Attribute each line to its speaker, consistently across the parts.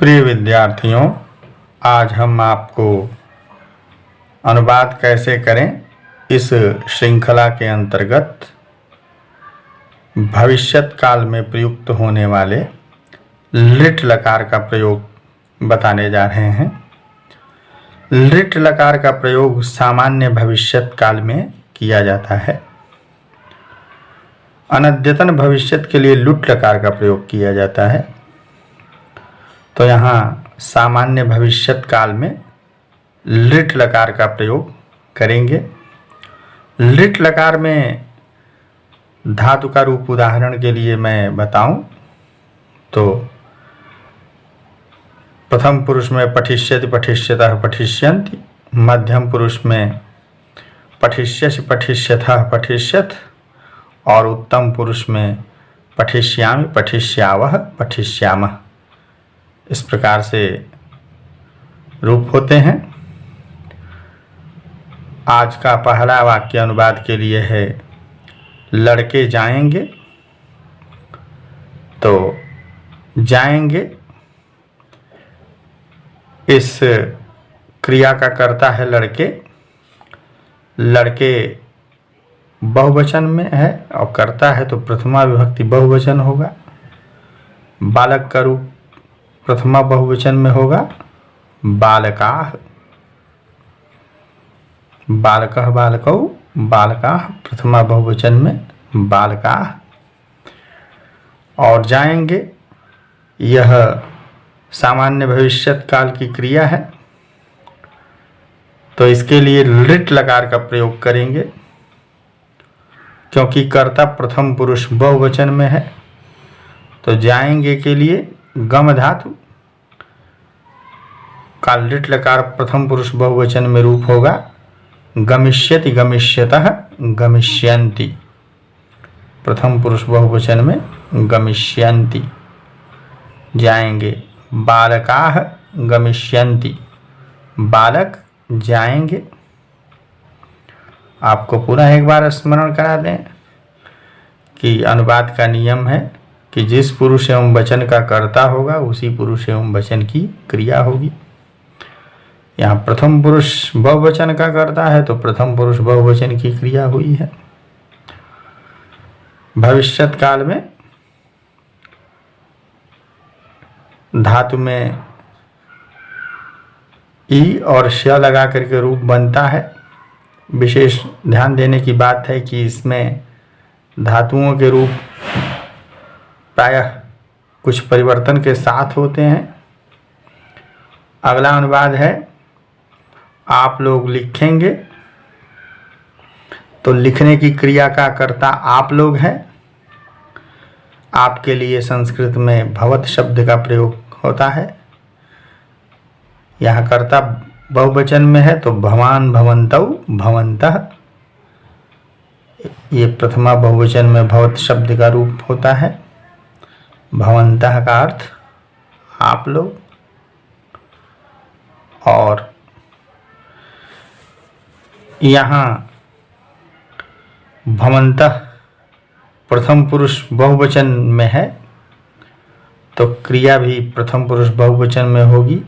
Speaker 1: प्रिय विद्यार्थियों, आज हम आपको अनुवाद कैसे करें इस श्रृंखला के अंतर्गत भविष्यत काल में प्रयुक्त होने वाले लिट लकार का प्रयोग बताने जा रहे हैं। लिट लकार का प्रयोग सामान्य भविष्यत काल में किया जाता है। अनद्यतन भविष्यत के लिए लुट लकार का प्रयोग किया जाता है। तो यहाँ सामान्य भविष्यत काल में लिट लकार का प्रयोग करेंगे। लिट लकार में धातु का रूप उदाहरण के लिए मैं बताऊं तो प्रथम पुरुष में पठिष्यति पठिष्यतः पठिष्यन्ति, मध्यम पुरुष में पठिष्यसि पठिष्यथः पठिष्यथ और उत्तम पुरुष में पठिष्यामि पठिष्यावः पठिष्यामः। इस प्रकार से रूप होते हैं। आज का पहला वाक्य अनुवाद के लिए है लड़के जाएंगे। तो जाएंगे इस क्रिया का कर्ता है लड़के। लड़के बहुवचन में है और कर्ता है तो प्रथमा विभक्ति बहुवचन होगा। बालक का रूप प्रथमा बहुवचन में होगा बालकाः। बालकः बालकौ बालकाः प्रथमा बहुवचन में बालकाः। और जाएंगे यह सामान्य भविष्यत काल की क्रिया है। तो इसके लिए लिट लकार का प्रयोग करेंगे क्योंकि कर्ता प्रथम पुरुष बहुवचन में है। तो जाएंगे के लिए गम धातु का लिट लकार प्रथम पुरुष बहुवचन में रूप होगा गमिष्यति गमिष्यतः गमिष्यन्ति। प्रथम पुरुष बहुवचन में गमिष्यन्ति। जाएंगे बालकाः गमिष्यन्ति, बालक जाएंगे। आपको पुनः एक बार स्मरण करा दें कि अनुवाद का नियम है कि जिस पुरुष एवं वचन का कर्ता होगा उसी पुरुष एवं वचन की क्रिया होगी। यहाँ प्रथम पुरुष बहुवचन का कर्ता है तो प्रथम पुरुष बहुवचन की क्रिया हुई है। भविष्यत काल में धातु में ई और श लगा करके रूप बनता है। विशेष ध्यान देने की बात है कि इसमें धातुओं के रूप प्रायः कुछ परिवर्तन के साथ होते हैं। अगला अनुवाद है आप लोग लिखेंगे। तो लिखने की क्रिया का कर्ता आप लोग है। आपके लिए संस्कृत में भवत शब्द का प्रयोग होता है। यहाँ कर्ता बहुवचन में है तो भवान भवन्तौ भवन्तः। ये प्रथमा बहुवचन में भवत शब्द का रूप होता है। भवन्तः का अर्थ आप लोग। और यहाँ भवन्तः प्रथम पुरुष बहुवचन में है तो क्रिया भी प्रथम पुरुष बहुवचन में होगी।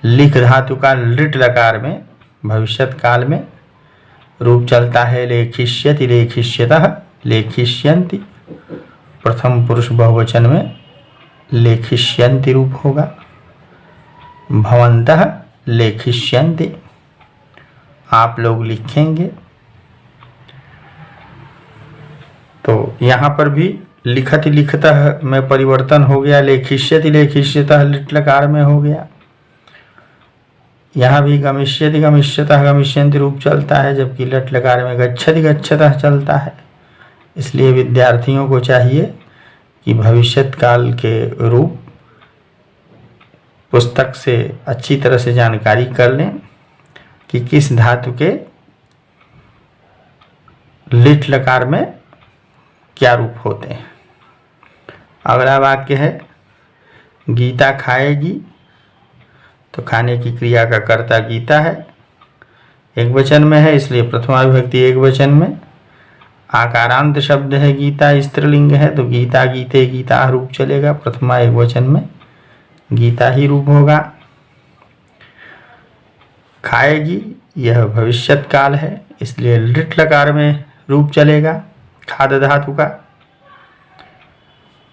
Speaker 1: लिख धातु का लिट लकार में भविष्यत काल में रूप चलता है लेखिष्यति लेखिष्यतः लेखिष्यन्ति। प्रथम पुरुष बहुवचन में लेखिष्यन्ति रूप होगा। भवन्तः लेखिष्यन्ति, आप लोग लिखेंगे। तो यहाँ पर भी लिखति लिखतः में परिवर्तन हो गया। लेखिष्यति लेखिष्यतः लिट लकार में हो गया। यहाँ भी गमिष्यति गमिष्यतः गमिष्यन्ति रूप चलता है जबकि लिट लकार में गच्छति गच्छतः चलता है। इसलिए विद्यार्थियों को चाहिए कि भविष्यत काल के रूप पुस्तक से अच्छी तरह से जानकारी कर लें कि किस धातु के लिट लकार में क्या रूप होते हैं। अगला वाक्य है गीता खाएगी। तो खाने की क्रिया का कर्ता गीता है। एक वचन में है इसलिए प्रथमा विभक्ति एक वचन में। आकारांत शब्द है गीता, स्त्रीलिंग है तो गीता गीते गीता रूप चलेगा प्रथमा एक वचन में। गीता ही रूप होगा। खाएगी यह भविष्यत काल है, इसलिए लिट लकार में रूप चलेगा खाद धातु का,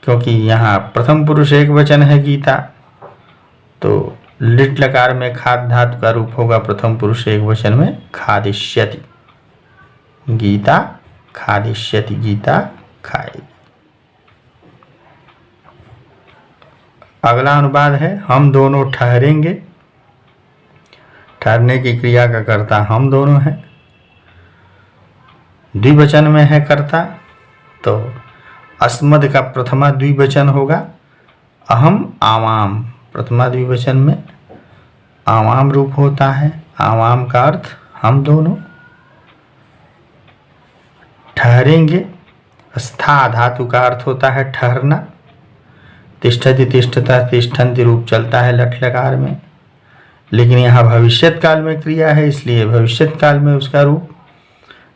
Speaker 1: क्योंकि यहाँ प्रथम पुरुष एक वचन है गीता, तो लिट लकार में खाद धातु का रूप होगा प्रथम पुरुष एक वचन में खादिष्यति। गीता खादिष्यति, गीता खाएगी। अगला अनुवाद है हम दोनों ठहरेंगे। ठहरने की क्रिया का कर्ता हम दोनों है, द्विवचन में है कर्ता, तो अस्मद का प्रथमा द्विवचन होगा अहम आवाम। प्रथमा द्विवचन में आवाम रूप होता है। आवाम का अर्थ हम दोनों। ठहरेंगे, स्था धातु का अर्थ होता है ठहरना। तिष्ठति तिष्ठता तिष्ठन्ति रूप चलता है लट लकार में, लेकिन यहाँ भविष्यत काल में क्रिया है, इसलिए भविष्यत काल में उसका रूप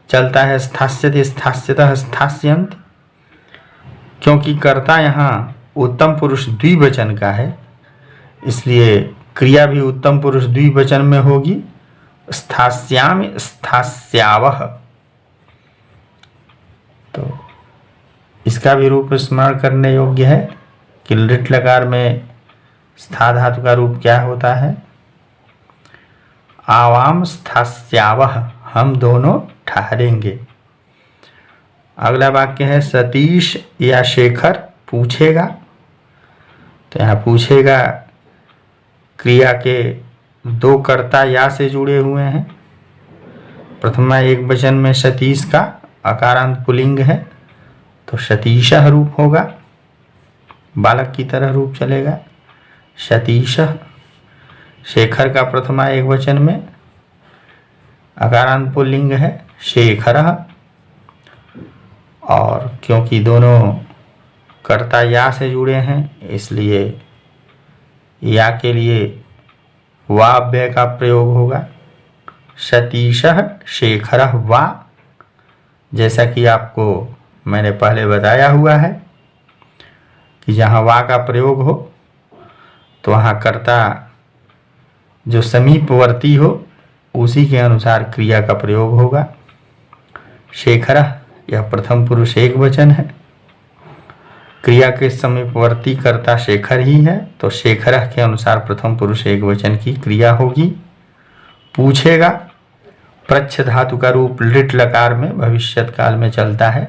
Speaker 1: चलता है स्थास्यति स्थास्यतः स्थास्यन्ति। क्योंकि कर्ता यहाँ उत्तम पुरुष द्विवचन का है, इसलिए क्रिया भी उत्तम पुरुष द्विवचन में होगी। स्थास्यामि स्थास्यावः, तो इसका भी रूप स्मरण करने योग्य है कि लिट लकार में स्था धातु का रूप क्या होता है, आवाम स्थास्यावः, हम दोनों ठहरेंगे। अगला वाक्य है सतीश या शेखर पूछेगा। तो यहाँ पूछेगा क्रिया के दो कर्ता या से जुड़े हुए हैं। प्रथमा एक वचन में सतीश का अकारांत पुल्लिंग है, तो सतीशः रूप होगा, बालक की तरह रूप चलेगा सतीशः। शेखर का प्रथमा एक वचन में अकारांत पुल्लिंग है शेखरः, और क्योंकि दोनों कर्ता या से जुड़े हैं, इसलिए या के लिए वा अव्यय का प्रयोग होगा सतीशः शेखरः वा। जैसा कि आपको मैंने पहले बताया हुआ है कि जहाँ वा का प्रयोग हो तो वहाँ कर्ता जो समीपवर्ती हो उसी के अनुसार क्रिया का प्रयोग होगा। शेखरः यह प्रथम पुरुष एक वचन है, क्रिया के समीपवर्ती कर्ता शेखर ही है, तो शेखरः के अनुसार प्रथम पुरुष एक वचन की क्रिया होगी। पूछेगा प्रच्छ धातु का रूप लिट लकार में भविष्यत काल में चलता है।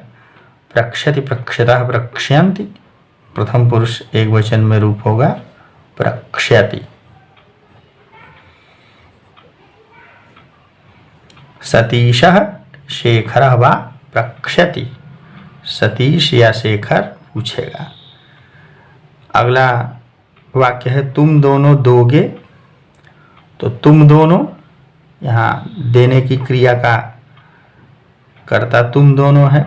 Speaker 1: प्रक्षति प्रक्षतः प्रक्ष्यन्ति, प्रथम पुरुष एक वचन में रूप होगा प्रक्ष्यति। सतीशः शेखरः वा प्रक्ष्यति, सतीश या शेखर पूछेगा। अगला वाक्य है तुम दोनों दोगे। तो तुम दोनों, यहाँ देने की क्रिया का कर्ता तुम दोनों है,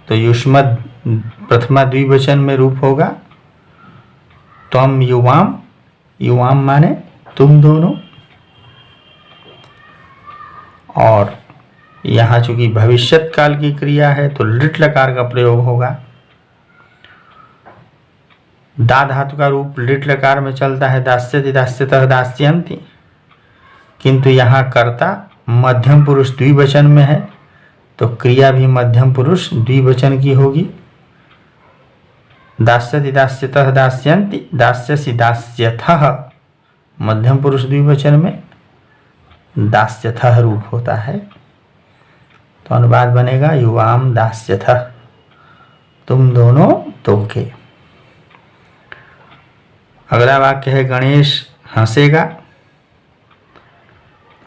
Speaker 1: तो युष्मद प्रथमा द्विवचन में रूप होगा त्वम युवाम। युवाम माने तुम दोनों। और यहाँ चूंकि भविष्यत काल की क्रिया है तो लिट लकार का प्रयोग होगा। दा धातु का रूप लिट लकार में चलता है दास्यति दास्यतः दास्यन्ति, किंतु यहाँ कर्ता मध्यम पुरुष द्विवचन में है, तो क्रिया भी मध्यम पुरुष द्विवचन की होगी। दास्यति दास्यतः दास्यन्ति, दास्यसि दास्यथः मध्यम पुरुष द्विवचन में दास्यथः रूप होता है, तो अनुवाद बनेगा युवाम दास्यथः, तुम दोनों दोगे। अगला वाक्य है गणेश हंसेगा।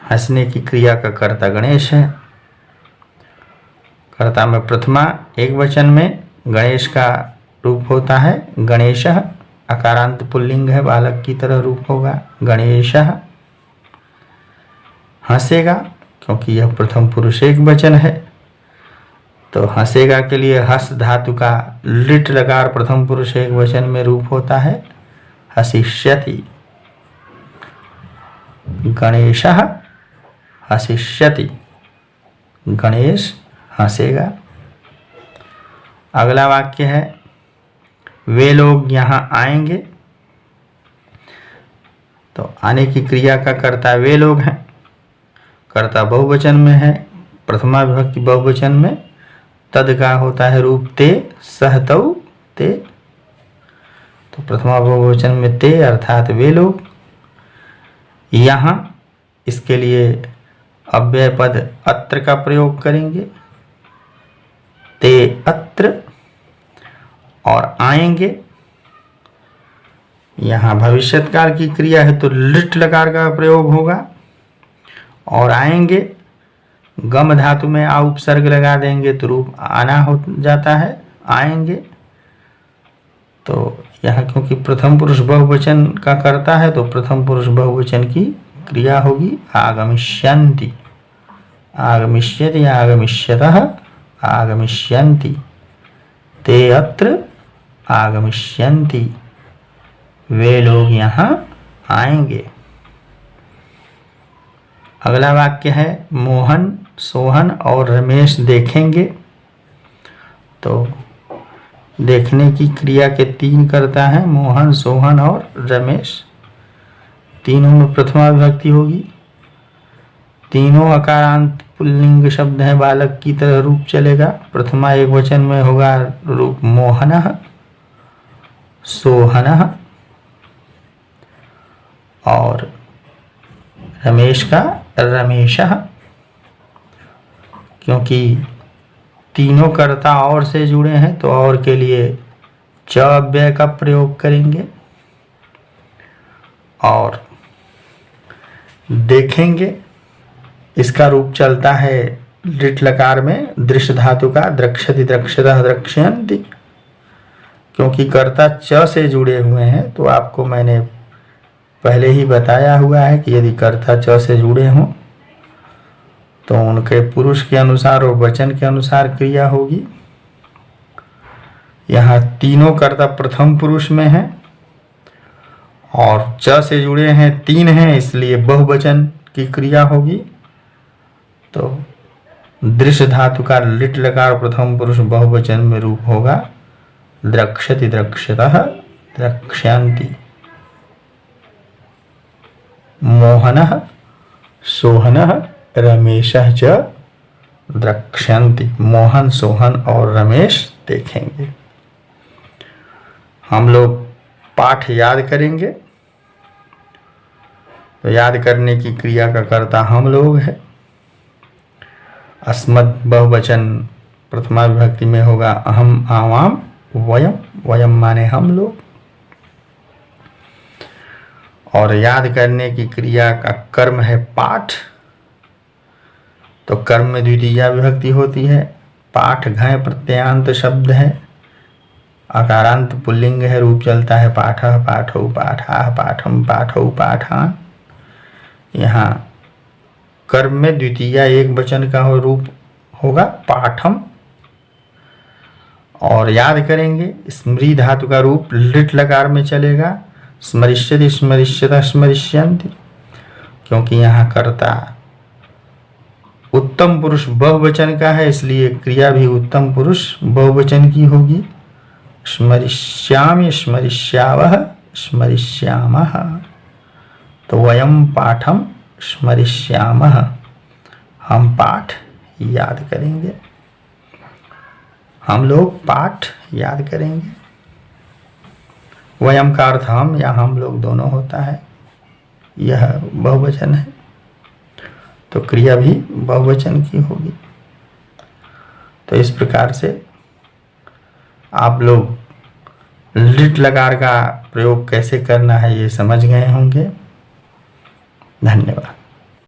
Speaker 1: हंसने की क्रिया का कर्ता गणेश है। कर्ता में प्रथमा एक वचन में गणेश का रूप होता है गणेशः, अकारांत पुल्लिंग है, बालक की तरह रूप होगा गणेशः। हंसेगा क्योंकि यह प्रथम पुरुष एक वचन है, तो हंसेगा के लिए हस धातु का लिट लकार प्रथम पुरुष एक वचन में रूप होता है हसिष्यति। गणेशः हसिष्यति, गणेश हंसेगा। अगला वाक्य है वे लोग यहाँ आएंगे। तो आने की क्रिया का कर्ता वे लोग हैं, कर्ता बहुवचन में है, प्रथमा विभक्ति बहुवचन में, तद का होता है रूप ते, सहतौ ते। तो प्रथमा बहुवचन में ते अर्थात वे लोग। यहाँ इसके लिए अव्यय पद अत्र का प्रयोग करेंगे, ते अत्र, और आएंगे। यहाँ भविष्यत्काल की क्रिया है तो लिट लकार का प्रयोग होगा, और आएंगे गम धातु में आ उपसर्ग लगा देंगे तो रूप आना हो जाता है, आएंगे। तो यहाँ क्योंकि प्रथम पुरुष बहुवचन का करता है तो प्रथम पुरुष बहुवचन की क्रिया होगी आगमिष्यन्ति, आगमिष्यति, आगमिष्यतः, आगमिष्यन्ति, ते अत्र आगमिष्यन्ति, वे लोग यहाँ आएंगे। अगला वाक्य है मोहन, सोहन और रमेश देखेंगे। तो देखने की क्रिया के 3 कर्ता हैं, मोहन, सोहन और रमेश। तीनों में प्रथमा विभक्ति होगी, तीनों अकारांत पुल्लिंग शब्द हैं, बालक की तरह रूप चलेगा। प्रथमा एक वचन में होगा रूप मोहनः, सोहनः, और रमेश का रमेशः। क्योंकि तीनों कर्ता और से जुड़े हैं तो और के लिए च अव्यय का प्रयोग करेंगे। और देखेंगे इसका रूप चलता है लिट लकार में दृश्य धातु का, द्रक्ष्यति, द्रक्ष्यतः, द्रक्ष्यन्ति। क्योंकि कर्ता च से जुड़े हुए हैं तो आपको मैंने पहले ही बताया हुआ है कि यदि कर्ता च से जुड़े हों तो उनके पुरुष के अनुसार और वचन के अनुसार क्रिया होगी। यहाँ तीनों कर्ता प्रथम पुरुष में हैं और च से जुड़े हैं, 3 हैं, इसलिए बहुवचन की क्रिया होगी। तो दृश्य धातु का लिट लकार प्रथम पुरुष बहुवचन में रूप होगा द्रक्ष्यति, द्रक्ष्यतः, द्रक्ष्यन्ति। मोहनः, सोहनः, रमेशः च द्रक्ष्यन्ति। मोहन, सोहन और रमेश देखेंगे। हम लोग पाठ याद करेंगे। तो याद करने की क्रिया का कर्ता हम लोग है। अस्मत् बहुवचन प्रथमा विभक्ति में होगा अहम, आवाम, वयम। वयम माने हम लोग। और याद करने की क्रिया का कर्म है पाठ। तो कर्म में द्वितीया विभक्ति होती है। पाठ घय प्रत्ययांत शब्द है, अकारांत पुल्लिंग है, रूप चलता है पाठः, पाठौ, पाठाः, पाठम, पाठौ, पाठान। यहाँ कर्म में द्वितीया एक वचन का रूप होगा पाठम। और याद करेंगे स्मृति धातु का रूप लिट लकार में चलेगा स्मरिष्यति, स्मरिष्यतः, स्मरिष्यन्ति। क्योंकि यहाँ कर्ता उत्तम पुरुष बहुवचन का है इसलिए क्रिया भी उत्तम पुरुष बहुवचन की होगी। स्मरिष्यामि, स्मरिष्यावः, स्मरिष्यामः। तो वयम पाठम स्मरिष्यामः, हम पाठ याद करेंगे। हम लोग पाठ याद करेंगे। वयम का अर्थ हम या हम लोग दोनों होता है। यह बहुवचन है तो क्रिया भी बहुवचन की होगी। तो इस प्रकार से आप लोग लिट लकार का प्रयोग कैसे करना है ये समझ गए होंगे। धन्यवाद।